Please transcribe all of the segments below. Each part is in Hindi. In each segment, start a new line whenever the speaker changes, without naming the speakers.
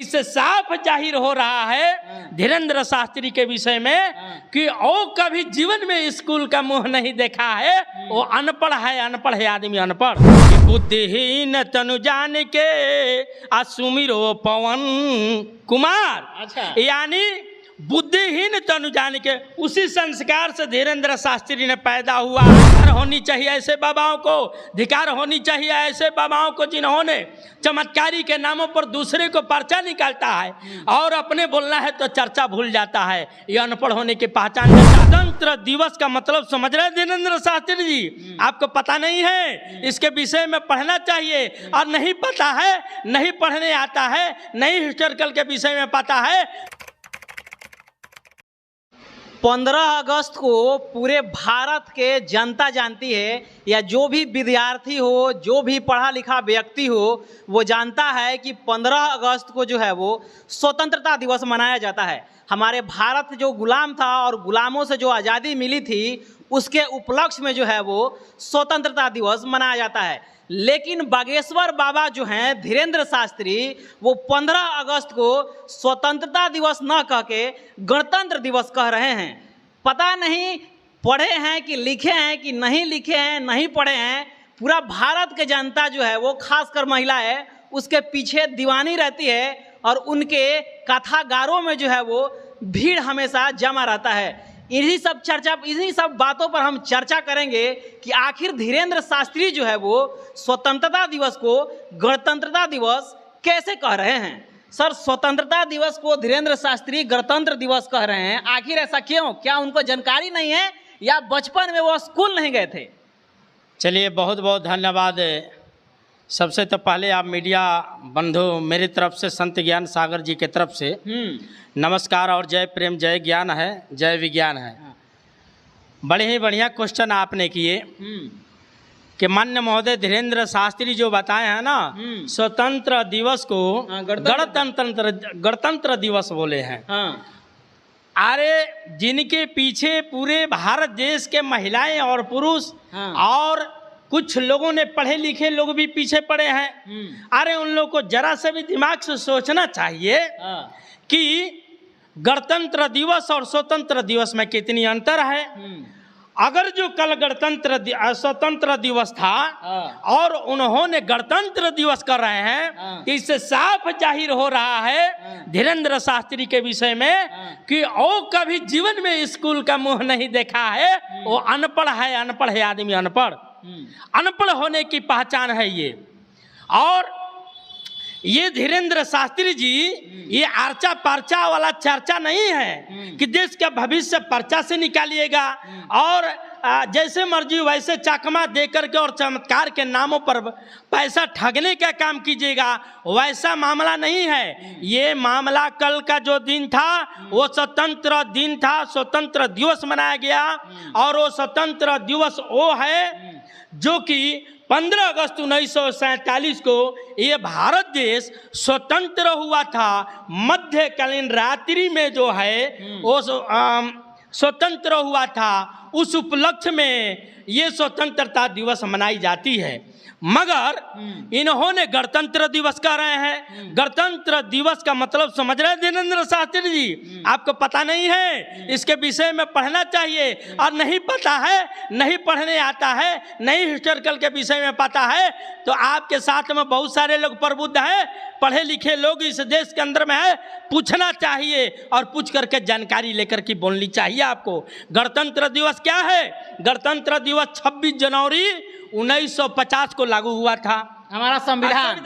इससे साफ जाहिर हो रहा है धीरेन्द्र शास्त्री के विषय में कि वो कभी जीवन में स्कूल का मुंह नहीं देखा है। वो अनपढ़ है आदमी अनपढ़। बुद्धिहीन तनु जान के असुमिरो पवन कुमार। अच्छा, यानी बुद्धिहीन तनु जान के उसी संस्कार से धीरेन्द्र शास्त्री ने पैदा हुआ। धिकार होनी चाहिए ऐसे बाबाओं को, धिकार होनी चाहिए ऐसे बाबाओं को जिन्होंने चमत्कारी के नामों पर दूसरे को पर्चा निकालता है और अपने बोलना है तो चर्चा भूल जाता है। ये अनपढ़ होने की पहचान। गणतंत्र दिवस का मतलब समझ रहे हैं धीरेन्द्र शास्त्री जी? आपको पता नहीं है, इसके विषय में पढ़ना चाहिए। और नहीं पता है, नहीं पढ़ने आता है, नहीं हिस्टोरिकल के विषय में पता है।
15 अगस्त को पूरे भारत के जनता जानती है, या जो भी विद्यार्थी हो, जो भी पढ़ा लिखा व्यक्ति हो, वो जानता है कि 15 अगस्त को जो है वो स्वतंत्रता दिवस मनाया जाता है। हमारे भारत जो गुलाम था और गुलामों से जो आज़ादी मिली थी, उसके उपलक्ष्य में जो है वो स्वतंत्रता दिवस मनाया जाता है। लेकिन बागेश्वर बाबा जो हैं धीरेन्द्र शास्त्री, वो 15 अगस्त को स्वतंत्रता दिवस न कह के गणतंत्र दिवस कह रहे हैं। पता नहीं पढ़े हैं कि लिखे हैं कि नहीं लिखे हैं, नहीं पढ़े हैं। पूरा भारत के जनता जो है वो खासकर महिलाएं उसके पीछे दीवानी रहती है और उनके कथागारों में जो है वो भीड़ हमेशा जमा रहता है। इन्हीं सब बातों पर हम चर्चा करेंगे कि आखिर धीरेन्द्र शास्त्री जो है वो स्वतंत्रता दिवस को गणतंत्रता दिवस कैसे कह रहे हैं। सर, स्वतंत्रता दिवस को धीरेन्द्र शास्त्री गणतंत्र दिवस कह रहे हैं, आखिर ऐसा क्यों? क्या उनको जानकारी नहीं है या बचपन में वो स्कूल नहीं गए थे?
चलिए, बहुत बहुत धन्यवाद। सबसे तो पहले आप मीडिया बंधु, मेरी तरफ से संत ज्ञान सागर जी की तरफ से नमस्कार और जय प्रेम जय ज्ञान है, जय विज्ञान है। बड़े ही बढ़िया क्वेश्चन आपने किए कि माननीय महोदय धीरेन्द्र शास्त्री जो बताए हैं ना, स्वतंत्र दिवस को गणतंत्र दिवस बोले हैं। अरे, जिनके पीछे पूरे भारत देश के महिलाएं और पुरुष और कुछ लोगों ने पढ़े लिखे लोग भी पीछे पड़े हैं। अरे, उन लोगों को जरा से भी दिमाग से सोचना चाहिए कि गणतंत्र दिवस और स्वतंत्र दिवस में कितनी अंतर है। अगर जो कल स्वतंत्र दिवस था और उन्होंने गणतंत्र दिवस कर रहे हैं, इससे साफ जाहिर हो रहा है धीरेन्द्र शास्त्री के विषय में कि वो कभी जीवन में स्कूल का मुंह नहीं देखा है। वो अनपढ़ है आदमी अनपढ़। अनपढ़ होने की पहचान है ये। और ये धीरेन्द्र शास्त्री जी, ये आर्चा पर्चा वाला चर्चा नहीं है कि देश का भविष्य पर्चा से निकालिएगा और जैसे मर्जी वैसे चकमा दे करके और चमत्कार के नामों पर पैसा ठगने का काम कीजिएगा। वैसा मामला नहीं है। ये मामला कल का जो दिन था वो स्वतंत्र दिन था, स्वतंत्र दिवस मनाया गया। और वो स्वतंत्र दिवस वो है जो कि 15 अगस्त 1947 को ये भारत देश स्वतंत्र हुआ था। मध्यकालीन रात्रि में जो है वो स्वतंत्र हुआ था। उस उपलक्ष्य में ये स्वतंत्रता दिवस मनाई जाती है। मगर इन्होंने गणतंत्र दिवस कह रहे हैं। गणतंत्र दिवस का मतलब समझ रहे हैं धीरेन्द्र शास्त्री जी? आपको पता नहीं है, इसके विषय में पढ़ना चाहिए। और नहीं पता है, नहीं पढ़ने आता है, नहीं हिस्टोरिकल के विषय में पता है, तो आपके साथ में बहुत सारे लोग प्रबुद्ध हैं, पढ़े लिखे लोग इस देश के अंदर में है। पूछना चाहिए और पूछ करके जानकारी लेकर के बोलनी चाहिए आपको। गणतंत्र दिवस क्या है? गणतंत्र दिवस 26 जनवरी 1950 को लागू हुआ था।
हमारा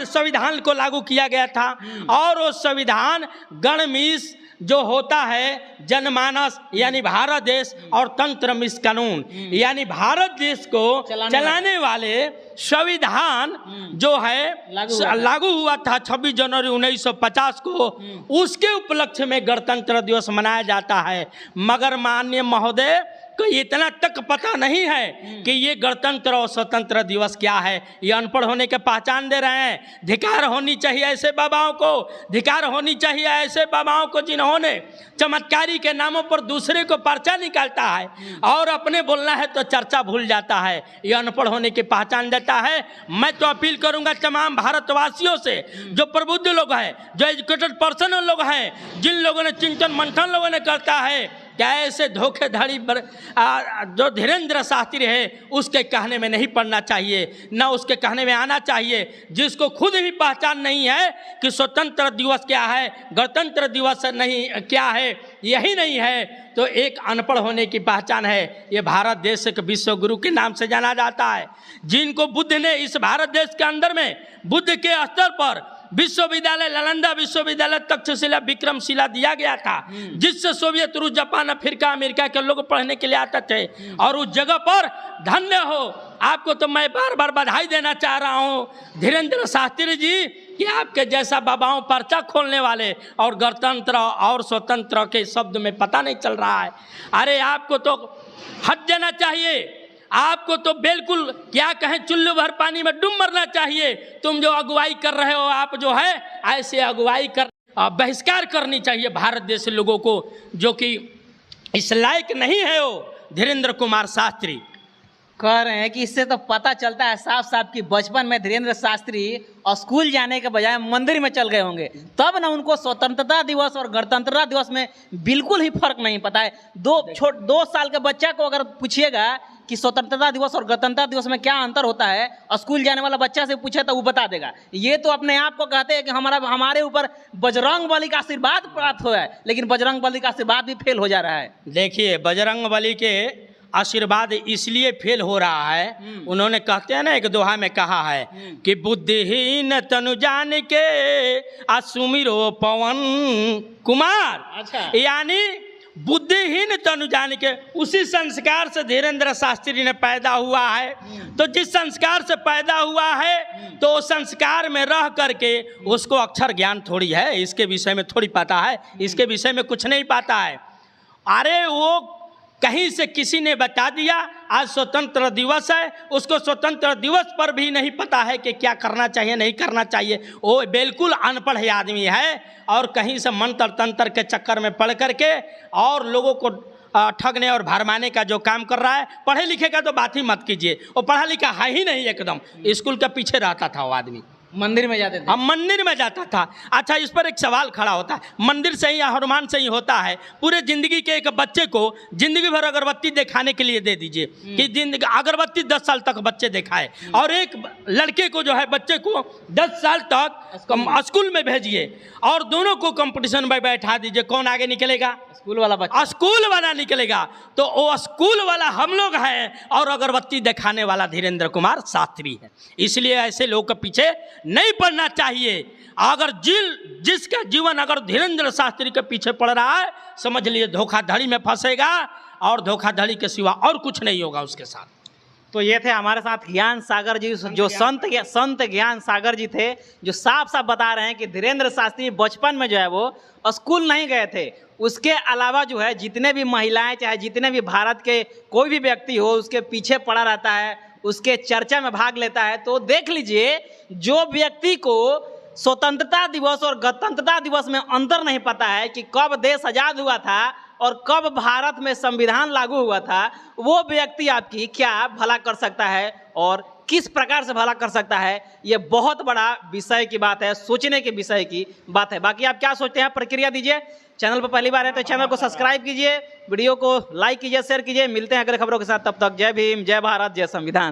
संविधान को लागू किया गया था। और वो संविधान गणमिस जो होता है जनमानस यानी भारत देश और तंत्र मिस कानून यानी भारत देश को चलाने वाले संविधान जो है लागू हुआ था 26 जनवरी 1950 को। उसके उपलक्ष्य में गणतंत्र दिवस मनाया जाता है। मगर माननीय महोदय को इतना तक पता नहीं है कि ये गणतंत्र और स्वतंत्र दिवस क्या है। ये अनपढ़ होने के पहचान दे रहे हैं। धिकार होनी चाहिए ऐसे बाबाओं को, धिकार होनी चाहिए ऐसे बाबाओं को जिन्होंने चमत्कारी के नामों पर दूसरे को पर्चा निकालता है और अपने बोलना है तो चर्चा भूल जाता है। ये अनपढ़ होने की पहचान देता है। मैं तो अपील करूंगा तमाम भारतवासियों से, जो प्रबुद्ध लोग हैं, जो एजुकेटेड पर्सन लोग हैं, जिन लोगों ने चिंतन मंथन लोगों ने करता है, क्या ऐसे धोखेधड़ी जो धीरेन्द्र शास्त्री है उसके कहने में नहीं पड़ना चाहिए, ना उसके कहने में आना चाहिए। जिसको खुद ही पहचान नहीं है कि स्वतंत्र दिवस क्या है, गणतंत्र दिवस नहीं क्या है, यही नहीं है तो एक अनपढ़ होने की पहचान है। ये भारत देश एक विश्व गुरु के नाम से जाना जाता है, जिनको बुद्ध ने इस भारत देश के अंदर में बुद्ध के स्तर पर विश्वविद्यालय, नालंदा विश्वविद्यालय, तक्षशिला, विक्रमशिला दिया गया था, जिससे सोवियत रूस, जापान, अफ्रीका, अमेरिका के लोग पढ़ने के लिए आते थे। और उस जगह पर धन्य हो आपको तो मैं बार बार बधाई देना चाह रहा हूँ धीरेन्द्र शास्त्री जी कि आपके जैसा बाबाओं पर्चा खोलने वाले और गणतंत्र और स्वतंत्र के शब्द में पता नहीं चल रहा है। अरे आपको तो हट जाना चाहिए, आपको तो बिल्कुल क्या कहें चुल्लू भर पानी में डूब मरना चाहिए। तुम जो अगुवाई कर रहे हो, आप जो है ऐसे अगुवाई कर बहिष्कार करनी चाहिए भारत देश लोगों को, जो कि इस लायक नहीं है वो धीरेन्द्र कुमार शास्त्री।
कह रहे हैं कि इससे तो पता चलता है साफ साफ कि बचपन में धीरेन्द्र शास्त्री और स्कूल जाने के बजाय मंदिर में चल गए होंगे, तब ना उनको स्वतंत्रता दिवस और गणतंत्रता दिवस में बिल्कुल ही फर्क नहीं पता है। 2 साल के बच्चा को अगर पूछिएगा कि स्वतंत्रता दिवस और गणतंत्रता दिवस में क्या अंतर होता है, स्कूल जाने वाला बच्चा से पूछे तो वो बता देगा। ये तो अपने आप को कहते हैं कि हमारे ऊपर बजरंगबली का आशीर्वाद प्राप्त हुआ है, लेकिन बजरंगबली का आशीर्वाद भी फेल हो जा रहा है।
देखिए बजरंगबली के आशीर्वाद इसलिए फेल हो रहा है, उन्होंने कहते हैं ना, एक दोहा में कहा है कि बुद्धिहीन तनु जान के असुमिरो पवन कुमार।
अच्छा,
यानी बुद्धिहीन तनु जान के उसी संस्कार से धीरेन्द्र शास्त्री ने पैदा हुआ है। तो जिस संस्कार से पैदा हुआ है तो उस संस्कार में रह करके उसको अक्षर ज्ञान थोड़ी है, इसके विषय में थोड़ी पता है, इसके विषय में कुछ नहीं पता है। अरे वो कहीं से किसी ने बता दिया आज स्वतंत्र दिवस है, उसको स्वतंत्र दिवस पर भी नहीं पता है कि क्या करना चाहिए नहीं करना चाहिए। वो बिल्कुल अनपढ़ आदमी है और कहीं से मंत्र तंत्र के चक्कर में पढ़ करके और लोगों को ठगने और भरमाने का जो काम कर रहा है। पढ़े लिखे का तो बात ही मत कीजिए, वो पढ़ा लिखा है ही नहीं, एकदम स्कूल के पीछे रहता था वो आदमी,
मंदिर में जाते थे।
हम मंदिर में जाता था। अच्छा, इस पर एक सवाल खड़ा होता है, मंदिर से ही या हनुमान से ही होता है? पूरे जिंदगी के एक बच्चे को जिंदगी भर अगरबत्ती दिखाने के लिए दे दीजिए कि जिंदगी अगरबत्ती 10 साल तक बच्चे दिखाए, और एक लड़के को जो है बच्चे को 10 साल तक स्कूल में भेजिए और दोनों को कंपटीशन में बैठा दीजिए, कौन आगे निकलेगा?
स्कूल वाला बच्चा,
स्कूल वाला निकलेगा। तो वो स्कूल वाला हम लोग हैं और अगरबत्ती दिखाने वाला धीरेन्द्र कुमार शास्त्री है। इसलिए ऐसे लोग के पीछे नहीं पड़ना चाहिए। अगर जिसका जीवन अगर धीरेन्द्र शास्त्री के पीछे पड़ रहा है, समझ लिए धोखाधड़ी में फंसेगा और धोखाधड़ी के सिवा और कुछ नहीं होगा उसके साथ।
तो ये थे हमारे साथ ज्ञान सागर जी, जो संत ज्ञान सागर जी थे, जो साफ साफ बता रहे हैं कि धीरेन्द्र शास्त्री बचपन में जो है वो स्कूल नहीं गए थे। उसके अलावा जो है जितने भी महिलाएं, चाहे जितने भी भारत के कोई भी व्यक्ति हो, उसके पीछे पड़ा रहता है, उसके चर्चा में भाग लेता है। तो देख लीजिए, जो व्यक्ति को स्वतंत्रता दिवस और गणतंत्रता दिवस में अंतर नहीं पता है कि कब देश आज़ाद हुआ था और कब भारत में संविधान लागू हुआ था, वो व्यक्ति आपकी क्या भला कर सकता है और किस प्रकार से भला कर सकता है, ये बहुत बड़ा विषय की बात है, सोचने के विषय की बात है। बाकी आप क्या सोचते हैं, प्रतिक्रिया दीजिए। चैनल पर पहली बार है तो चैनल को सब्सक्राइब कीजिए, वीडियो को लाइक कीजिए, शेयर कीजिए। मिलते हैं अगले खबरों के साथ, तब तक जय भीम, जय भारत, जय संविधान।